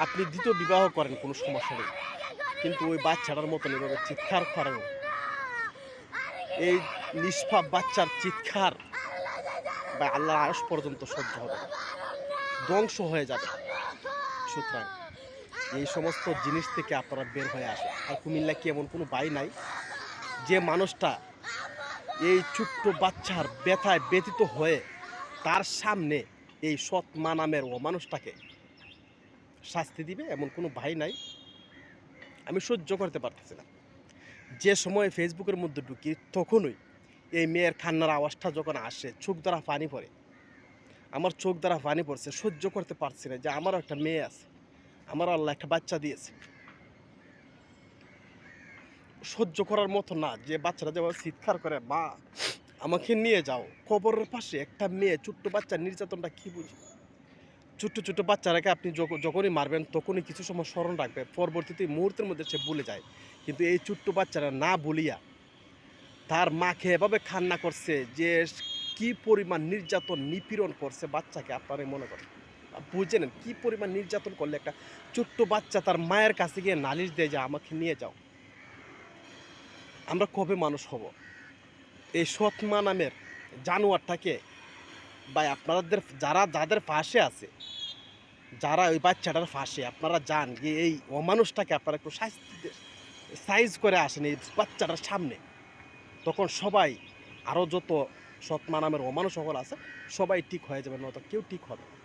আপনি দ্বিতীয় বিবাহ করেন, কোনো সমস্যা নেই, কিন্তু ওই বাচ্চাটার মতন এভাবে চিৎকার করানো, এই নিষ্পাপ বাচ্চার চিৎকার বা আল্লাহর আরশ পর্যন্ত সহ্য হবে না, ধ্বংস হয়ে যাবে। সুতরাং এই সমস্ত জিনিস থেকে আপনারা বের হয়ে আসুন। আর কুমিল্লা কি এমন কোনো ভাই নাই যে মানুষটা এই ছোট্ট বাচ্চার ব্যথায় ব্যথিত হয়ে তার সামনে এই সৎ মা নামের অমানুষটাকে শাস্তি দিবে? এমন কোনো ভাই নাই। আমি সহ্য করতে পারতেছি না। যে সময় ফেসবুকের মধ্যে ঢুকি তখনই এই মেয়ের কান্নার আওয়াজটা যখন আসে চোখ দ্বারা পানি পড়ে। আমার চোখ দ্বারা পানি পড়ছে, সহ্য করতে পারছি না যে আমারও একটা মেয়ে আছে, আমার আল্লাহ একটা বাচ্চা দিয়েছে। সহ্য করার মতো না যে বাচ্চারা যেভাবে চিৎকার করে, মা আমাকে নিয়ে যাও। কবরের পাশে একটা মেয়ে, ছোট্ট বাচ্চার নির্যাতনটা কি বুঝি? ছোট্ট ছোট্ট বাচ্চারাকে আপনি যখনই মারবেন তখনই কিছু সময় স্মরণ রাখবে, পরবর্তীতে মুহূর্তের মধ্যে সে ভুলে যায়। কিন্তু এই ছোট্ট বাচ্চারা না ভুলিয়া তার মাকে এভাবে কান্না করছে যে কি পরিমাণ নির্যাতন নিপীড়ন করছে বাচ্চাকে, আপনারাই মনে করেন। বুঝে নেন কী পরিমাণ নির্যাতন করলে একটা ছোট্ট বাচ্চা তার মায়ের কাছে গিয়ে নালিশ দেয় যে আমাকে নিয়ে যাও। আমরা কবে মানুষ হব? এই সৎ মা নামের জানোয়ারটাকে বা আপনাদের যাদের পাশে আছে, যারা ওই বাচ্চাটার ফাঁসে আপনারা যান গিয়ে এই অমানুষটাকে আপনারা একটু শাস্তি সাইজ করে আসেন এই বাচ্চাটার সামনে, তখন সবাই আরও যত সৎমা নামের অমানুষ সকল আছে সবাই ঠিক হয়ে যাবে, নয়তো কেউ ঠিক হবে না।